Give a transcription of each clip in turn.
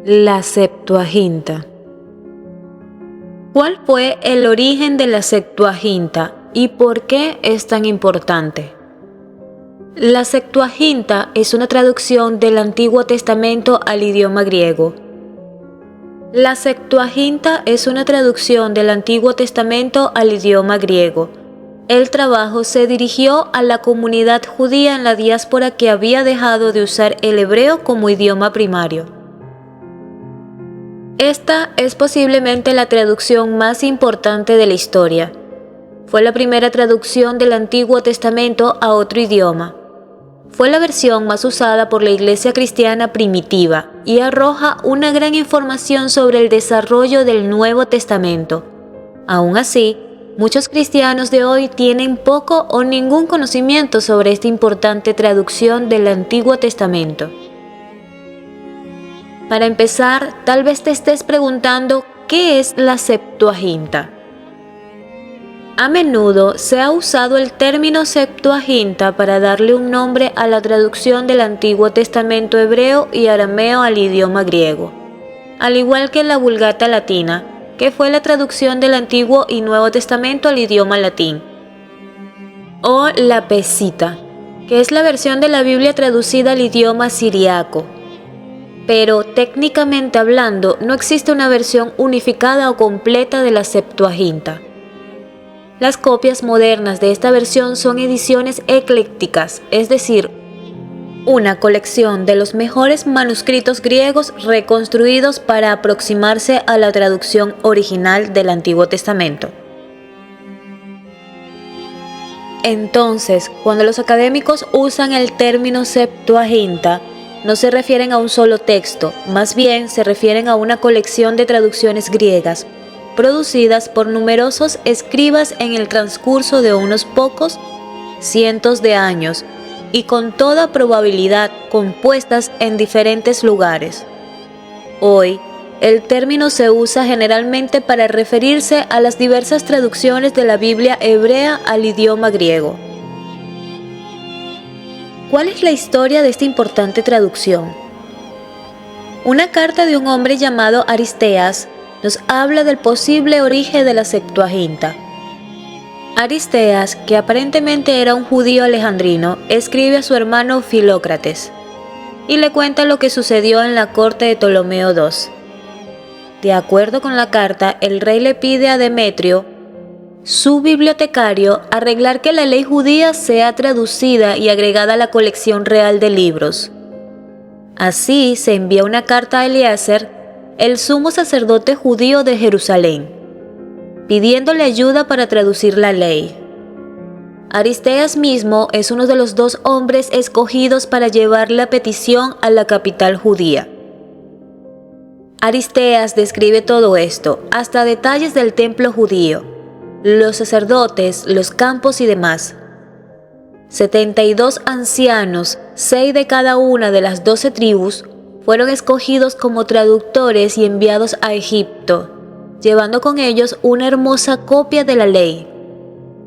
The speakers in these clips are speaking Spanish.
La Septuaginta. ¿Cuál fue el origen de la Septuaginta y por qué es tan importante? La Septuaginta es una traducción del Antiguo Testamento al idioma griego. La Septuaginta es una traducción del Antiguo Testamento al idioma griego. El trabajo se dirigió a la comunidad judía en la diáspora que había dejado de usar el hebreo como idioma primario. Esta es posiblemente la traducción más importante de la historia. Fue la primera traducción del Antiguo Testamento a otro idioma. Fue la versión más usada por la Iglesia cristiana primitiva y arroja una gran información sobre el desarrollo del Nuevo Testamento. Aún así, muchos cristianos de hoy tienen poco o ningún conocimiento sobre esta importante traducción del Antiguo Testamento. Para empezar, tal vez te estés preguntando ¿qué es la Septuaginta? A menudo se ha usado el término Septuaginta para darle un nombre a la traducción del Antiguo Testamento hebreo y arameo al idioma griego, al igual que la Vulgata latina, que fue la traducción del Antiguo y Nuevo Testamento al idioma latín, o la Peshitta, que es la versión de la Biblia traducida al idioma siriaco. Pero técnicamente hablando, no existe una versión unificada o completa de la Septuaginta. Las copias modernas de esta versión son ediciones eclécticas, es decir, una colección de los mejores manuscritos griegos reconstruidos para aproximarse a la traducción original del Antiguo Testamento. Entonces, cuando los académicos usan el término Septuaginta, no se refieren a un solo texto, más bien se refieren a una colección de traducciones griegas, producidas por numerosos escribas en el transcurso de unos pocos cientos de años, y con toda probabilidad compuestas en diferentes lugares. Hoy, el término se usa generalmente para referirse a las diversas traducciones de la Biblia hebrea al idioma griego. ¿Cuál es la historia de esta importante traducción? Una carta de un hombre llamado Aristeas nos habla del posible origen de la Septuaginta. Aristeas, que aparentemente era un judío alejandrino, escribe a su hermano Filócrates y le cuenta lo que sucedió en la corte de Ptolomeo II. De acuerdo con la carta, el rey le pide a Demetrio, su bibliotecario, arreglar que la ley judía sea traducida y agregada a la colección real de libros. Así se envía una carta a Eliezer, el sumo sacerdote judío de Jerusalén, pidiéndole ayuda para traducir la ley. Aristeas mismo es uno de los 2 hombres escogidos para llevar la petición a la capital judía. Aristeas describe todo esto, hasta detalles del templo judío, los sacerdotes, los campos y demás. 72 ancianos, 6 de cada una de las 12 tribus, fueron escogidos como traductores y enviados a Egipto, llevando con ellos una hermosa copia de la ley.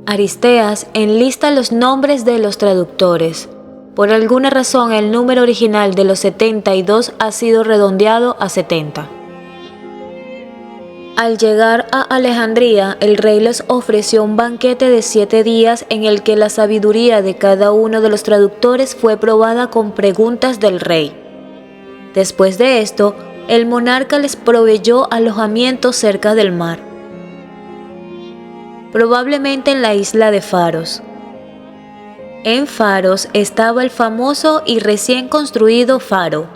Aristeas enlista los nombres de los traductores. Por alguna razón, el número original de los 72 ha sido redondeado a 70. Al llegar a Alejandría, el rey les ofreció un banquete de 7 días en el que la sabiduría de cada uno de los traductores fue probada con preguntas del rey. Después de esto, el monarca les proveyó alojamiento cerca del mar, probablemente en la isla de Faros. En Faros estaba el famoso y recién construido Faro,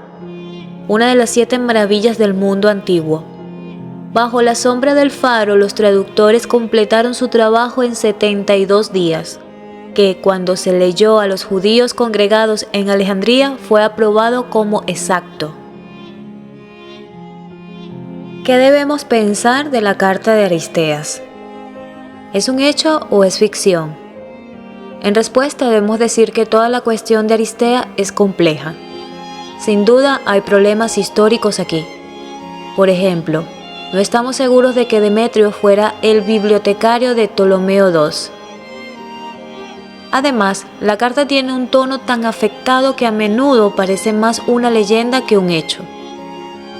una de las 7 maravillas del mundo antiguo. Bajo la sombra del faro, los traductores completaron su trabajo en 72 días, que cuando se leyó a los judíos congregados en Alejandría fue aprobado como exacto. ¿Qué debemos pensar de la carta de Aristeas? ¿Es un hecho o es ficción? En respuesta debemos decir que toda la cuestión de Aristeas es compleja. Sin duda hay problemas históricos aquí. Por ejemplo, no estamos seguros de que Demetrio fuera el bibliotecario de Ptolomeo II. Además, la carta tiene un tono tan afectado que a menudo parece más una leyenda que un hecho.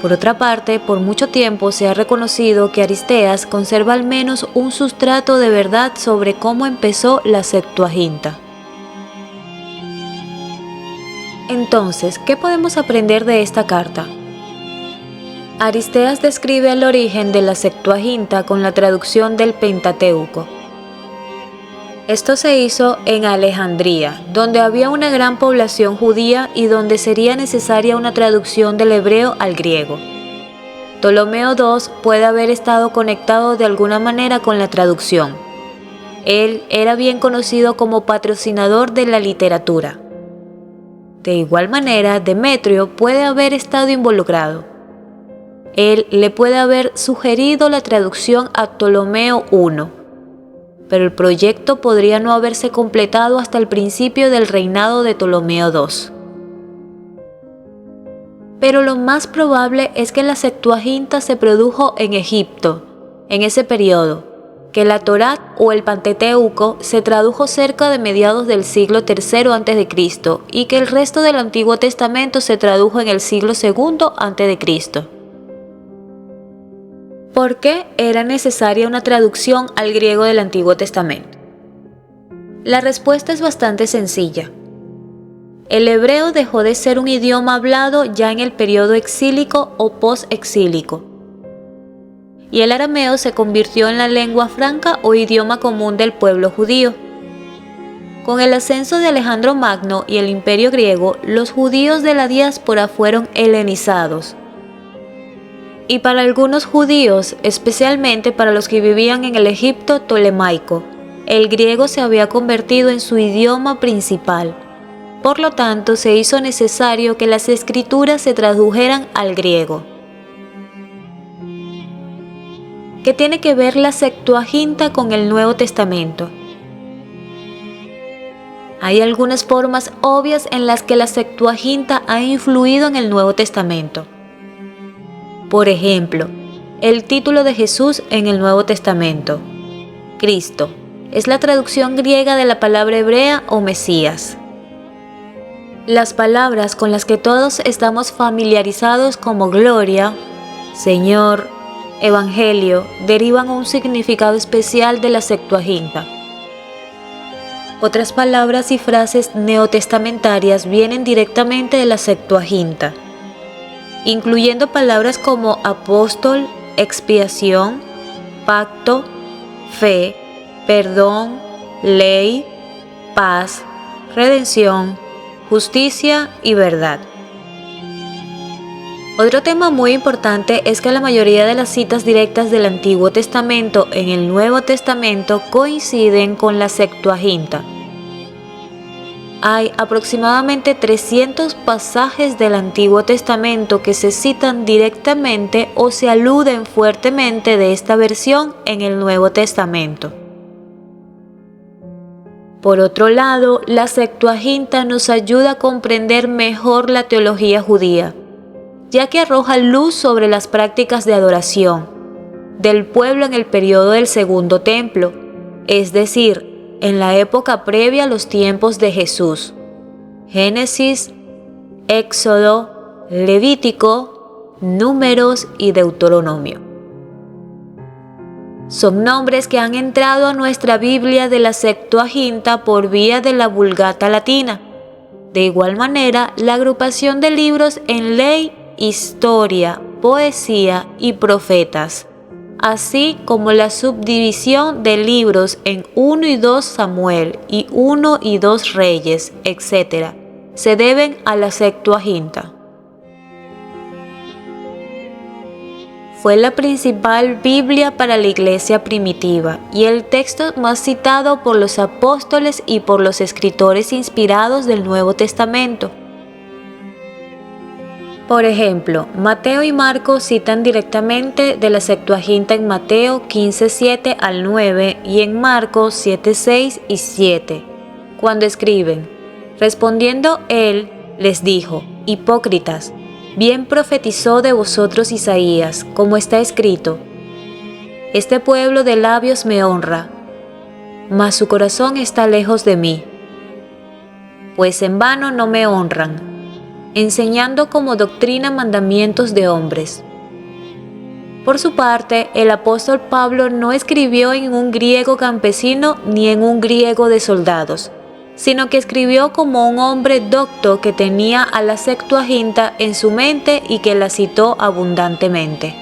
Por otra parte, por mucho tiempo se ha reconocido que Aristeas conserva al menos un sustrato de verdad sobre cómo empezó la Septuaginta. Entonces, ¿qué podemos aprender de esta carta? Aristeas describe el origen de la Septuaginta con la traducción del Pentateuco. Esto se hizo en Alejandría, donde había una gran población judía y donde sería necesaria una traducción del hebreo al griego. Ptolomeo II puede haber estado conectado de alguna manera con la traducción. Él era bien conocido como patrocinador de la literatura. De igual manera, Demetrio puede haber estado involucrado. Él le puede haber sugerido la traducción a Ptolomeo I, pero el proyecto podría no haberse completado hasta el principio del reinado de Ptolomeo II. Pero lo más probable es que la Septuaginta se produjo en Egipto, en ese periodo, que la Torá o el Pentateuco se tradujo cerca de mediados del siglo III a.C. y que el resto del Antiguo Testamento se tradujo en el siglo II a.C. ¿Por qué era necesaria una traducción al griego del Antiguo Testamento? La respuesta es bastante sencilla. El hebreo dejó de ser un idioma hablado ya en el periodo exílico o post-exílico, y el arameo se convirtió en la lengua franca o idioma común del pueblo judío. Con el ascenso de Alejandro Magno y el Imperio griego, los judíos de la diáspora fueron helenizados. Y para algunos judíos, especialmente para los que vivían en el Egipto tolemaico, el griego se había convertido en su idioma principal. Por lo tanto, se hizo necesario que las escrituras se tradujeran al griego. ¿Qué tiene que ver la Septuaginta con el Nuevo Testamento? Hay algunas formas obvias en las que la Septuaginta ha influido en el Nuevo Testamento. Por ejemplo, el título de Jesús en el Nuevo Testamento, Cristo, es la traducción griega de la palabra hebrea o Mesías. Las palabras con las que todos estamos familiarizados como gloria, Señor, Evangelio, derivan un significado especial de la Septuaginta. Otras palabras y frases neotestamentarias vienen directamente de la Septuaginta, incluyendo palabras como apóstol, expiación, pacto, fe, perdón, ley, paz, redención, justicia y verdad. Otro tema muy importante es que la mayoría de las citas directas del Antiguo Testamento en el Nuevo Testamento coinciden con la Septuaginta. Hay aproximadamente 300 pasajes del Antiguo Testamento que se citan directamente o se aluden fuertemente de esta versión en el Nuevo Testamento. Por otro lado, la Septuaginta nos ayuda a comprender mejor la teología judía, ya que arroja luz sobre las prácticas de adoración del pueblo en el periodo del Segundo Templo, es decir, en la época previa a los tiempos de Jesús. Génesis, Éxodo, Levítico, Números y Deuteronomio. Son nombres que han entrado a nuestra Biblia de la Septuaginta por vía de la Vulgata latina. De igual manera, la agrupación de libros en ley, historia, poesía y profetas, así como la subdivisión de libros en 1 y 2 Samuel y 1 y 2 Reyes, etc., se deben a la Septuaginta. Fue la principal Biblia para la Iglesia primitiva y el texto más citado por los apóstoles y por los escritores inspirados del Nuevo Testamento. Por ejemplo, Mateo y Marcos citan directamente de la Septuaginta en Mateo 15:7 al 9 y en Marcos 7:6 y 7, cuando escriben: respondiendo él, les dijo: hipócritas, bien profetizó de vosotros Isaías, como está escrito: este pueblo de labios me honra, mas su corazón está lejos de mí, pues en vano no me honran, enseñando como doctrina mandamientos de hombres. Por su parte, el apóstol Pablo no escribió en un griego campesino ni en un griego de soldados, sino que escribió como un hombre docto que tenía a la Septuaginta en su mente y que la citó abundantemente.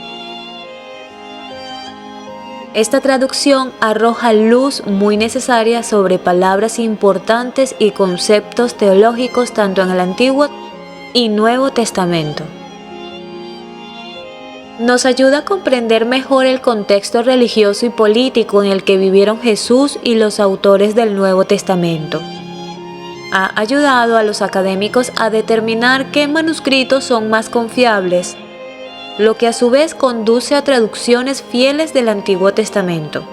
Esta traducción arroja luz muy necesaria sobre palabras importantes y conceptos teológicos tanto en el Antiguo y Nuevo Testamento. Nos ayuda a comprender mejor el contexto religioso y político en el que vivieron Jesús y los autores del Nuevo Testamento. Ha ayudado a los académicos a determinar qué manuscritos son más confiables, lo que a su vez conduce a traducciones fieles del Antiguo Testamento.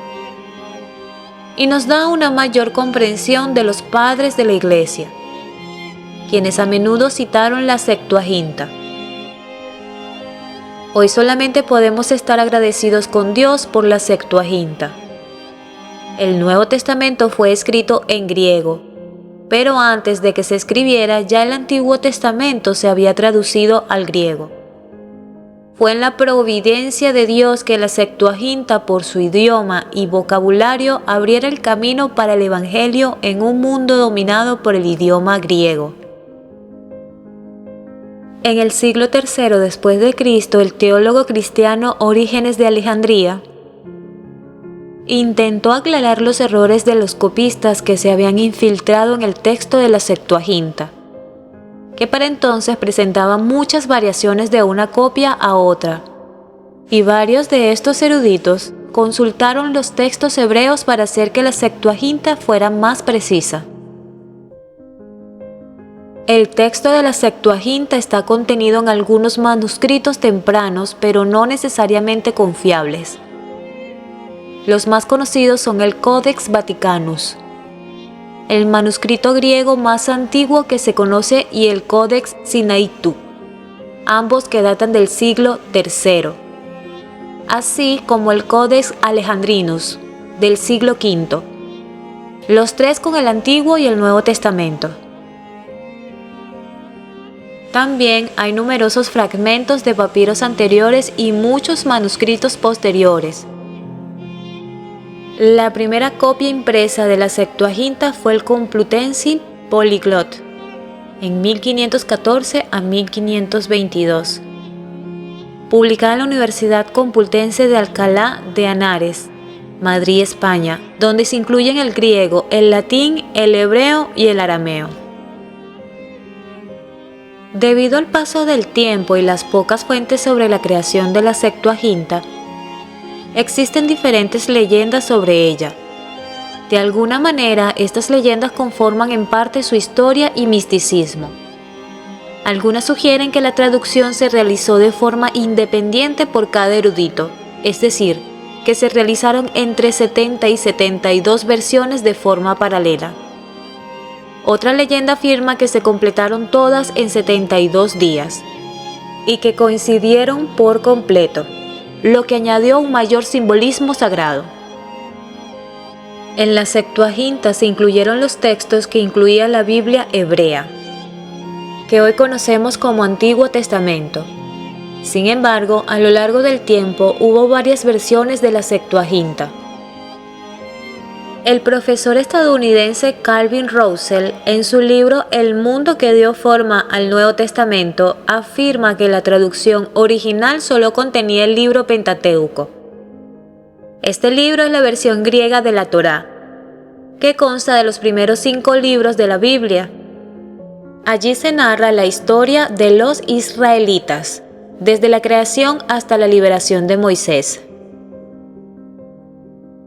Y nos da una mayor comprensión de los padres de la Iglesia, quienes a menudo citaron la Septuaginta. Hoy solamente podemos estar agradecidos con Dios por la Septuaginta. El Nuevo Testamento fue escrito en griego, pero antes de que se escribiera ya el Antiguo Testamento se había traducido al griego. Fue en la providencia de Dios que la Septuaginta, por su idioma y vocabulario, abriera el camino para el Evangelio en un mundo dominado por el idioma griego. En el siglo III después de Cristo, el teólogo cristiano Orígenes de Alejandría intentó aclarar los errores de los copistas que se habían infiltrado en el texto de la Septuaginta, que para entonces presentaba muchas variaciones de una copia a otra, y varios de estos eruditos consultaron los textos hebreos para hacer que la Septuaginta fuera más precisa. El texto de la Septuaginta está contenido en algunos manuscritos tempranos, pero no necesariamente confiables. Los más conocidos son el Codex Vaticanus, el manuscrito griego más antiguo que se conoce, y el Codex Sinaitu, ambos que datan del siglo III, así como el Codex Alejandrinus, del siglo V, los tres con el Antiguo y el Nuevo Testamento. También hay numerosos fragmentos de papiros anteriores y muchos manuscritos posteriores. La primera copia impresa de la Septuaginta fue el Complutense Polyglot, en 1514 a 1522, publicada en la Universidad Complutense de Alcalá de Henares, Madrid, España, donde se incluyen el griego, el latín, el hebreo y el arameo. Debido al paso del tiempo y las pocas fuentes sobre la creación de la Septuaginta, existen diferentes leyendas sobre ella. De alguna manera, estas leyendas conforman en parte su historia y misticismo. Algunas sugieren que la traducción se realizó de forma independiente por cada erudito, es decir, que se realizaron entre 70 y 72 versiones de forma paralela. Otra leyenda afirma que se completaron todas en 72 días y que coincidieron por completo, lo que añadió un mayor simbolismo sagrado. En la Septuaginta se incluyeron los textos que incluía la Biblia hebrea, que hoy conocemos como Antiguo Testamento. Sin embargo, a lo largo del tiempo hubo varias versiones de la Septuaginta. El profesor estadounidense Calvin Russell, en su libro El mundo que dio forma al Nuevo Testamento, afirma que la traducción original solo contenía el libro Pentateuco. Este libro es la versión griega de la Torá, que consta de los primeros 5 libros de la Biblia. Allí se narra la historia de los israelitas, desde la creación hasta la liberación de Moisés.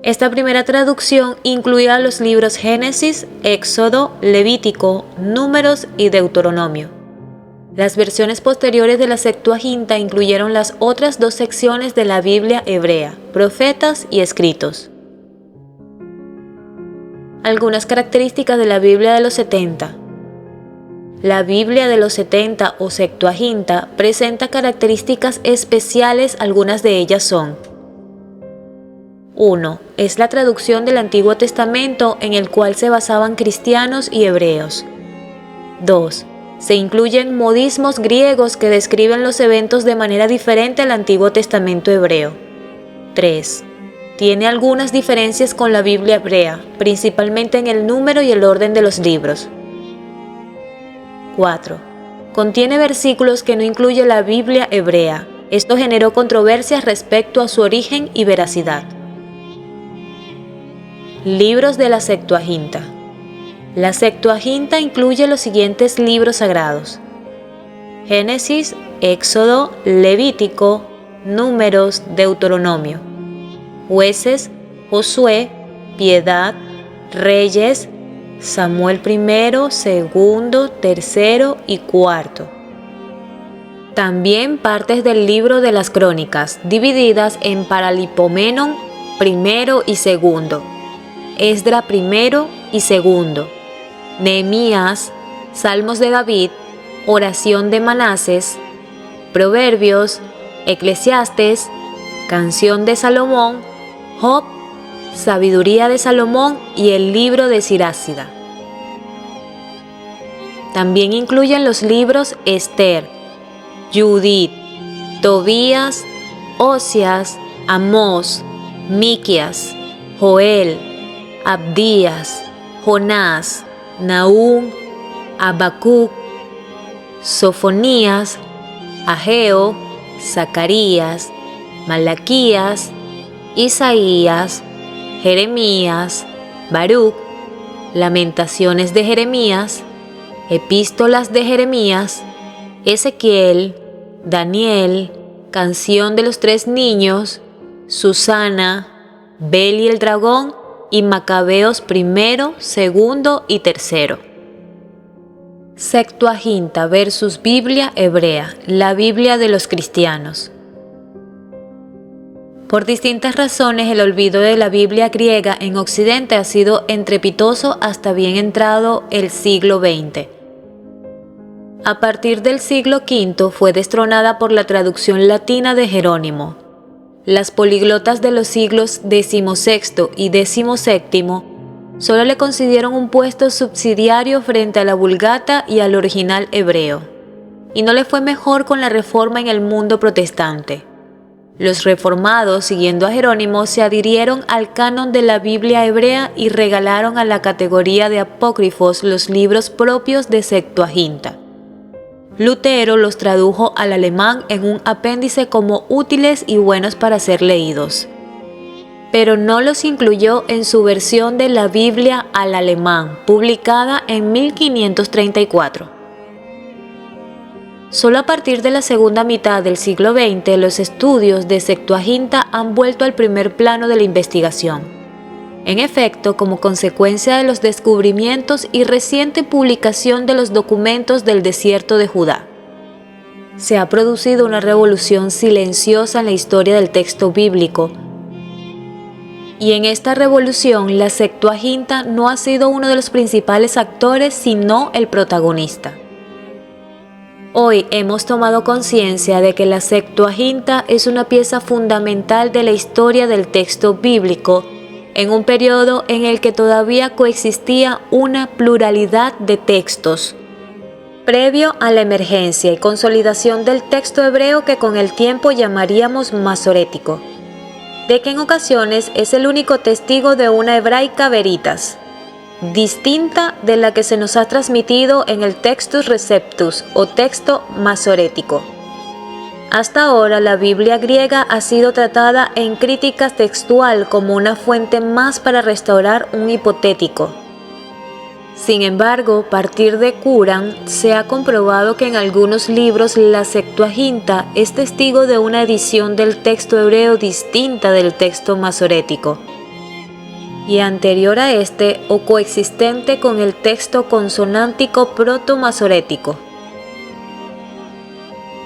Esta primera traducción incluía los libros Génesis, Éxodo, Levítico, Números y Deuteronomio. Las versiones posteriores de la Septuaginta incluyeron las otras 2 secciones de la Biblia hebrea, Profetas y Escritos. Algunas características de la Biblia de los 70. La Biblia de los 70 o Septuaginta presenta características especiales, algunas de ellas son: 1. Es la traducción del Antiguo Testamento en el cual se basaban cristianos y hebreos. 2. Se incluyen modismos griegos que describen los eventos de manera diferente al Antiguo Testamento hebreo. 3. Tiene algunas diferencias con la Biblia hebrea, principalmente en el número y el orden de los libros. 4. Contiene versículos que no incluye la Biblia hebrea. Esto generó controversias respecto a su origen y veracidad. Libros de la Septuaginta. La Septuaginta incluye los siguientes libros sagrados: Génesis, Éxodo, Levítico, Números, Deuteronomio, Jueces, Josué, Piedad, Reyes, Samuel I, segundo, tercero y cuarto. También partes del libro de las Crónicas, divididas en Paralipomenón primero y segundo, Esdra primero y segundo, Nehemías, Salmos de David, Oración de Manases, Proverbios, Eclesiastes, Canción de Salomón, Job, Sabiduría de Salomón y el libro de Sirácida. También incluyen los libros Esther, Judith, Tobías, Oseas, Amós, Miqueas, Joel, Abdías, Jonás, Nahum, Habacuc, Sofonías, Ageo, Zacarías, Malaquías, Isaías, Jeremías, Baruc, Lamentaciones de Jeremías, Epístolas de Jeremías, Ezequiel, Daniel, Canción de los Tres Niños, Susana, Bel y el Dragón y Macabeos primero, segundo y tercero. Septuaginta versus Biblia hebrea, la Biblia de los cristianos. Por distintas razones, el olvido de la Biblia griega en Occidente ha sido estrepitoso hasta bien entrado el siglo XX. A partir del siglo V fue destronada por la traducción latina de Jerónimo. Las políglotas de los siglos XVI y XVII solo le concedieron un puesto subsidiario frente a la Vulgata y al original hebreo, y no le fue mejor con la reforma en el mundo protestante. Los reformados, siguiendo a Jerónimo, se adhirieron al canon de la Biblia hebrea y regalaron a la categoría de apócrifos los libros propios de Septuaginta. Lutero los tradujo al alemán en un apéndice como útiles y buenos para ser leídos, pero no los incluyó en su versión de la Biblia al alemán, publicada en 1534. Solo a partir de la segunda mitad del siglo XX, los estudios de Septuaginta han vuelto al primer plano de la investigación. En efecto, como consecuencia de los descubrimientos y reciente publicación de los documentos del desierto de Judá, se ha producido una revolución silenciosa en la historia del texto bíblico, y en esta revolución la Septuaginta no ha sido uno de los principales actores, sino el protagonista. Hoy hemos tomado conciencia de que la Septuaginta es una pieza fundamental de la historia del texto bíblico, en un periodo en el que todavía coexistía una pluralidad de textos, previo a la emergencia y consolidación del texto hebreo que con el tiempo llamaríamos masorético, de que en ocasiones es el único testigo de una hebraica veritas, distinta de la que se nos ha transmitido en el Textus Receptus o texto masorético. Hasta ahora, la Biblia griega ha sido tratada en crítica textual como una fuente más para restaurar un hipotético. Sin embargo, a partir de Qur'an, se ha comprobado que en algunos libros la Septuaginta es testigo de una edición del texto hebreo distinta del texto masorético, y anterior a este o coexistente con el texto consonántico proto-masorético.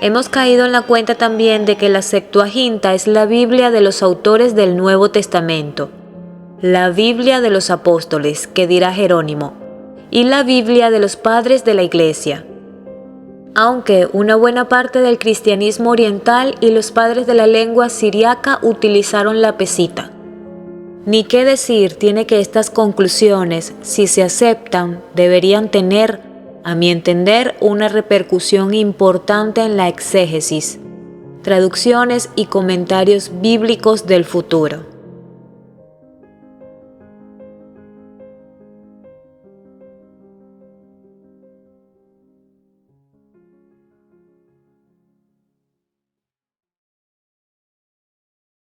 Hemos caído en la cuenta también de que la Septuaginta es la Biblia de los autores del Nuevo Testamento, la Biblia de los apóstoles, que dirá Jerónimo, y la Biblia de los padres de la Iglesia. Aunque una buena parte del cristianismo oriental y los padres de la lengua siriaca utilizaron la pesita. Ni qué decir tiene que estas conclusiones, si se aceptan, deberían tener a mi entender, una repercusión importante en la exégesis, traducciones y comentarios bíblicos del futuro.